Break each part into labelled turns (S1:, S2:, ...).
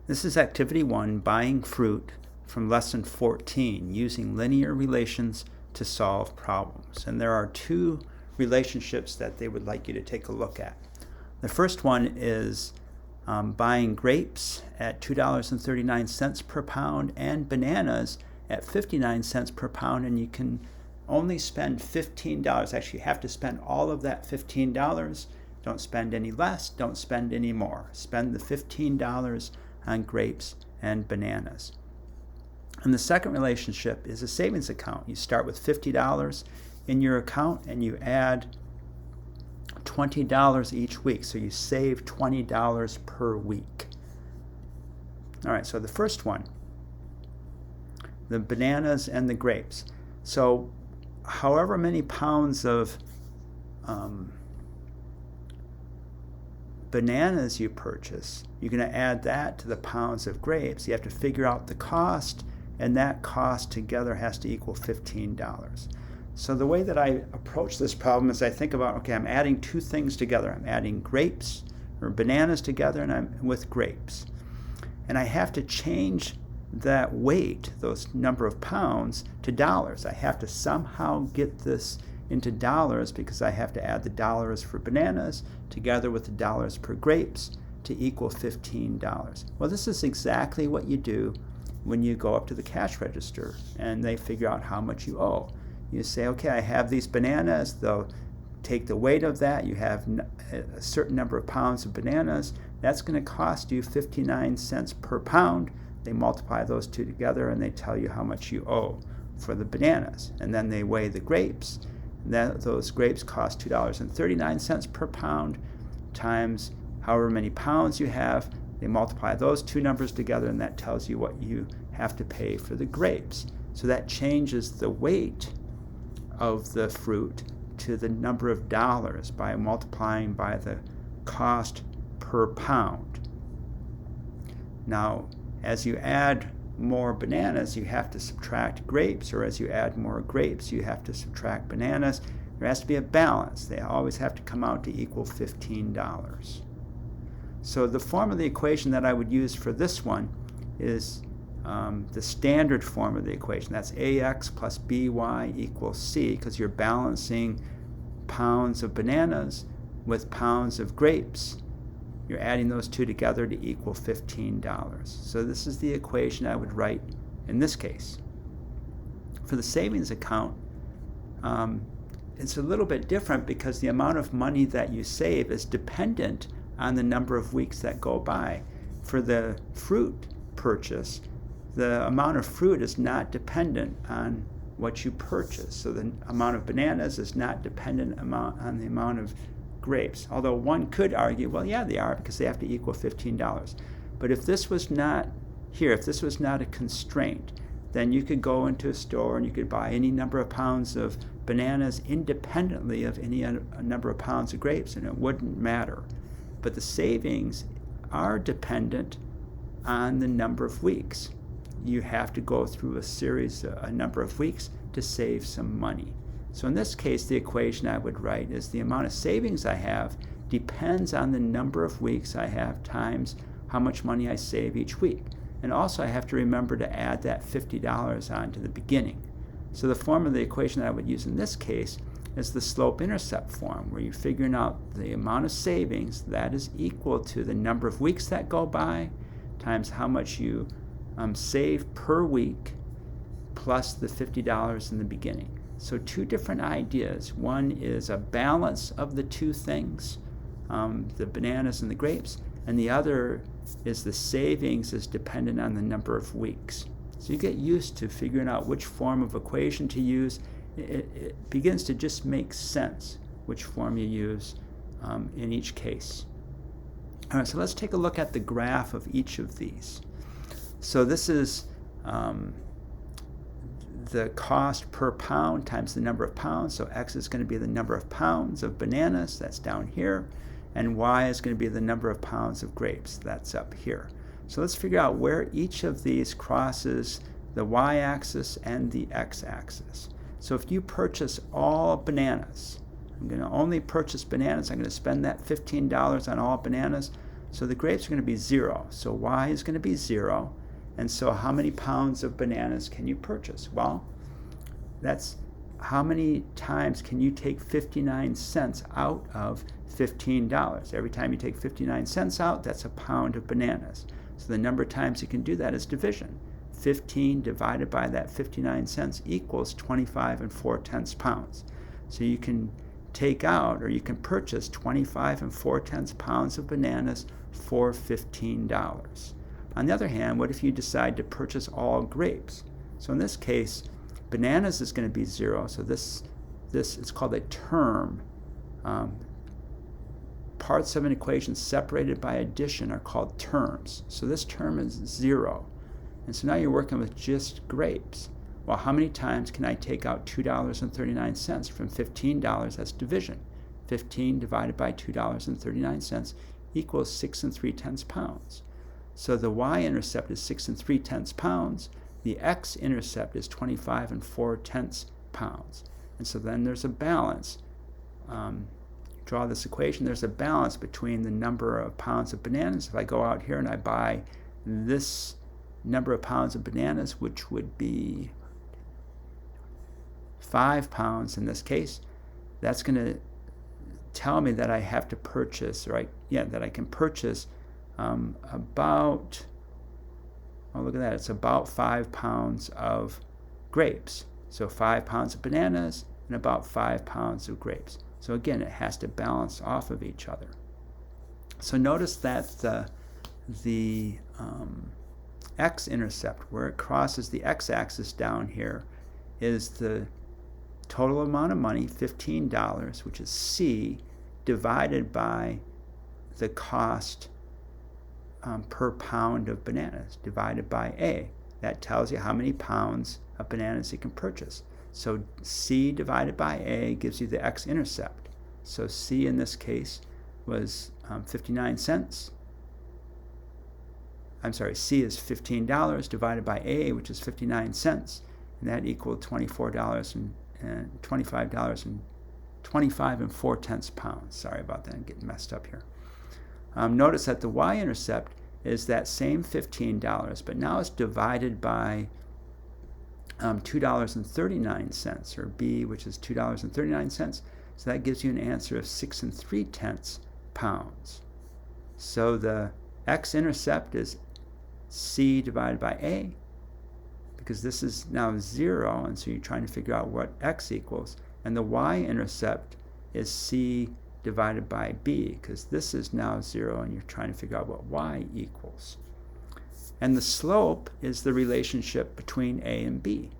S1: This is Activity 1, Buying Fruit, from Lesson 14, using linear relations to solve problems. And there are two relationships that they would like you to take a look at. The first one is buying grapes at $2.39 per pound and bananas at 59 cents per pound, and you can only spend $15. Actually, you have to spend all of that $15. Don't spend any less, don't spend any more. Spend the $15 on grapes and bananas. And the second relationship is a savings account. You start with $50 in your account and you add $20 each week. So you save $20 per week. All right, so the first one, the bananas and the grapes. So however many pounds of bananas you purchase, you're going to add that to the pounds of grapes. You have to figure out the cost, and that cost together has to equal $15. So the way that I approach this problem is I think about, okay, I'm adding two things together. I'm adding grapes or bananas together, and I'm with grapes. And I have to change that weight, those number of pounds, to dollars. I have to somehow get this into dollars because I have to add the dollars for bananas together with the dollars per grapes to equal $15. Well, this is exactly what you do when you go up to the cash register and they figure out how much you owe. You say, okay, I have these bananas. They'll take the weight of that. You have a certain number of pounds of bananas. That's going to cost you 59 cents per pound. They multiply those two together and they tell you how much you owe for the bananas. And then they weigh the grapes. Those grapes cost $2.39 per pound times however many pounds you have. They multiply those two numbers together and that tells you what you have to pay for the grapes. So that changes the weight of the fruit to the number of dollars by multiplying by the cost per pound. Now, as you add more bananas, you have to subtract grapes, or as you add more grapes, you have to subtract bananas. There has to be a balance. They always have to come out to equal $15. So the form of the equation that I would use for this one is the standard form of the equation. That's ax plus by equals c, because you're balancing pounds of bananas with pounds of grapes. You're adding those two together to equal $15. So this is the equation I would write in this case. For the savings account, it's a little bit different because the amount of money that you save is dependent on the number of weeks that go by. For the fruit purchase, the amount of fruit is not dependent on what you purchase. So the amount of bananas is not dependent on the amount of grapes. Although one could argue, well, yeah, they are, because they have to equal $15. But if this was not here, if this was not a constraint, then you could go into a store and you could buy any number of pounds of bananas independently of any number of pounds of grapes, and it wouldn't matter. But the savings are dependent on the number of weeks. You have to go through a number of weeks to save some money. So in this case, the equation I would write is the amount of savings I have depends on the number of weeks I have times how much money I save each week. And also I have to remember to add that $50 on to the beginning. So the form of the equation that I would use in this case is the slope-intercept form, where you're figuring out the amount of savings that is equal to the number of weeks that go by times how much you save per week plus the $50 in the beginning. So two different ideas. One is a balance of the two things, the bananas and the grapes, and the other is the savings is dependent on the number of weeks. So you get used to figuring out which form of equation to use. It begins to just make sense which form you use in each case. All right, so let's take a look at the graph of each of these. So this is the cost per pound times the number of pounds. So x is going to be the number of pounds of bananas, that's down here, and y is going to be the number of pounds of grapes, that's up here. So let's figure out where each of these crosses the y-axis and the x-axis. So if you purchase all bananas, I'm going to only purchase bananas, I'm going to spend that $15 on all bananas, So the grapes are going to be 0. So y is going to be 0. And so how many pounds of bananas can you purchase? Well, that's how many times can you take 59 cents out of $15? Every time you take 59 cents out, that's a pound of bananas. So the number of times you can do that is division. 15 divided by that 59 cents equals 25 4/10 pounds. So you can take out, or you can purchase 25 4/10 pounds of bananas for $15. On the other hand, what if you decide to purchase all grapes? So in this case, bananas is going to be 0. So this is called a term. Parts of an equation separated by addition are called terms. So this term is 0. And so now you're working with just grapes. Well, how many times can I take out $2.39 from $15? That's division. 15 divided by $2.39 equals 6 3/10 pounds. So the y-intercept is 6 3/10 pounds. The x-intercept is 25 4/10 pounds. And so then there's a balance. Draw this equation. There's a balance between the number of pounds of bananas. If I go out here and I buy this number of pounds of bananas, which would be 5 pounds in this case, that's going to tell me that I have to purchase, right? Yeah, that I can purchase about, oh, look at that, it's about 5 pounds of grapes. So 5 pounds of bananas and about 5 pounds of grapes. So again, it has to balance off of each other. So notice that the x-intercept, where it crosses the x-axis down here, is the total amount of money, $15, which is C, divided by the cost per pound of bananas, divided by A. That tells you how many pounds of bananas you can purchase. So C divided by A gives you the x-intercept. So C in this case was 59 cents. I'm sorry, C is $15 divided by A, which is 59 cents, and that equaled $25 and 4/10 pounds. Sorry about that, I'm getting messed up here. Notice that the y-intercept is that same $15, but now it's divided by $2.39, or B, which is $2.39. So that gives you an answer of 6 3/10 pounds. So the x-intercept is C divided by A, because this is now 0, and so you're trying to figure out what x equals. And the y-intercept is C divided by B, because this is now 0, and you're trying to figure out what y equals. And the slope is the relationship between A and B.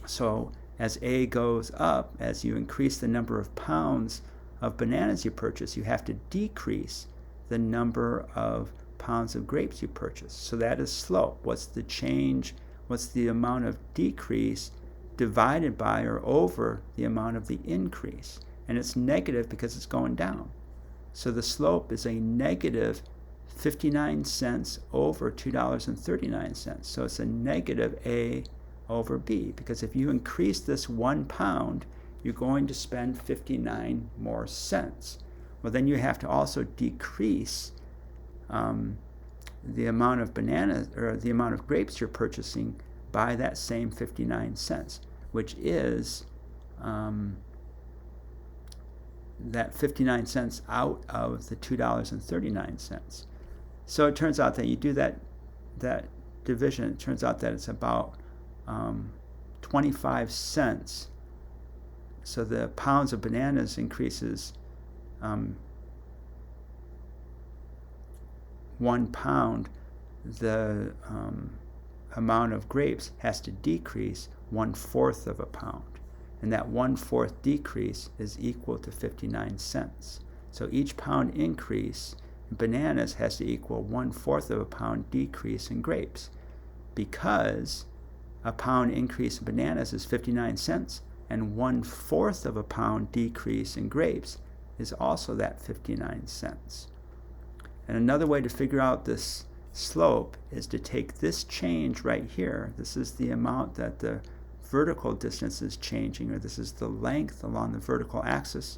S1: So as A goes up, as you increase the number of pounds of bananas you purchase, you have to decrease the number of pounds of grapes you purchase. So that is slope. What's the change? What's the amount of decrease divided by or over the amount of the increase? And it's negative because it's going down. So the slope is a negative 59 cents over $2.39. So it's a negative A over B, because if you increase this 1 pound, you're going to spend 59 more cents. Well, then you have to also decrease the amount of bananas, or the amount of grapes you're purchasing, by that same 59 cents, which is that 59 cents out of the $2.39. So it turns out that you do that division, it turns out that it's about 25 cents. So the pounds of bananas increases 1 pound. The amount of grapes has to decrease 1/4 of a pound. And that 1/4 decrease is equal to 59 cents. So each pound increase in bananas has to equal 1/4 of a pound decrease in grapes, because a pound increase in bananas is 59 cents, and 1/4 of a pound decrease in grapes is also that 59 cents. And another way to figure out this slope is to take this change right here. This is the amount that the vertical distance is changing, or this is the length along the vertical axis,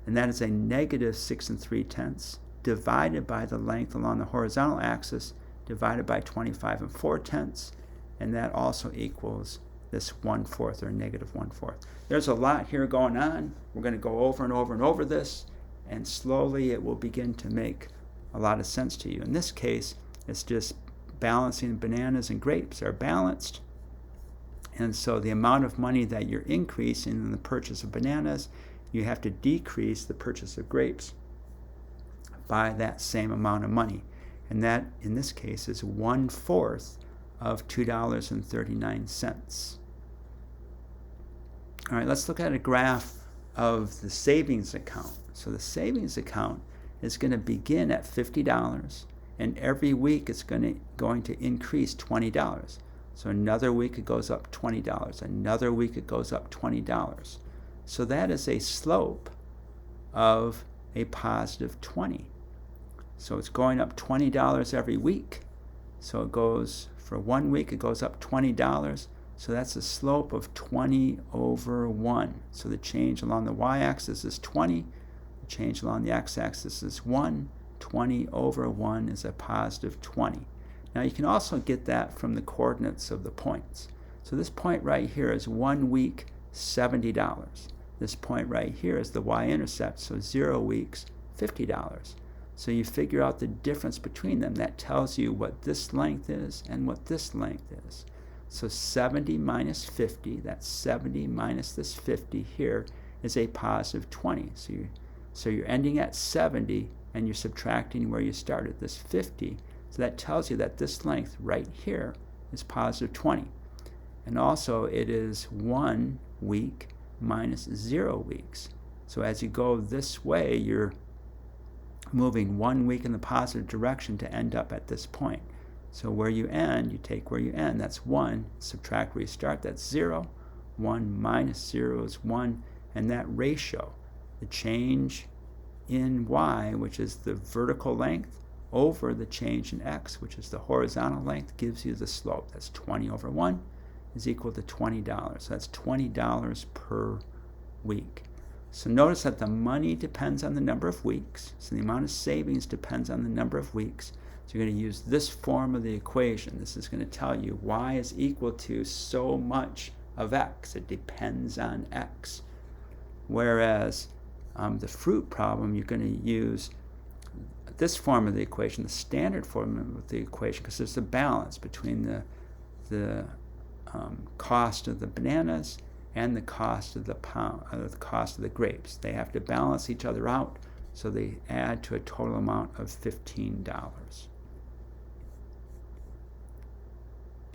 S1: and that is a negative 6 3/10. divided by the length along the horizontal axis divided by 25 4/10, and that also equals this 1/4 or negative 1/4. There's a lot here going on. We're going to go over and over and over this, and slowly it will begin to make a lot of sense to you. In this case, it's just balancing. Bananas and grapes are balanced, and so the amount of money that you're increasing in the purchase of bananas, you have to decrease the purchase of grapes by that same amount of money. And that, in this case, is 1/4 of $2.39. All right, let's look at a graph of the savings account. So the savings account is going to begin at $50, and every week it's going to increase $20. So another week it goes up $20. Another week it goes up $20. So that is a slope of a positive 20. So it's going up $20 every week. So it goes, for 1 week it goes up $20. So that's a slope of 20 over 1. So the change along the y-axis is 20. The change along the x-axis is 1. 20 over 1 is a positive 20. Now you can also get that from the coordinates of the points. So this point right here is 1 week, $70. This point right here is the y-intercept, so 0 weeks, $50. So you figure out the difference between them. That tells you what this length is and what this length is. So 70 minus 50, that's 70 minus this 50 here, is a positive 20. So you're ending at 70 and you're subtracting where you started, this 50. So that tells you that this length right here is positive 20. And also it is 1 week minus 0 weeks. So as you go this way, you're moving 1 week in the positive direction to end up at this point. So where you end, you take where you end, that's 1, subtract where you start, that's 0. 1 minus 0 is 1, and that ratio, the change in y, which is the vertical length, over the change in x, which is the horizontal length, gives you the slope. That's 20 over 1 is equal to $20. So that's $20 per week. So notice that the money depends on the number of weeks. So the amount of savings depends on the number of weeks. So you're going to use this form of the equation. This is going to tell you y is equal to so much of x. It depends on x. Whereas the fruit problem, you're going to use this form of the equation, the standard form of the equation, because there's a balance between the cost of the bananas and the cost of the cost of the grapes. They have to balance each other out, so they add to a total amount of $15.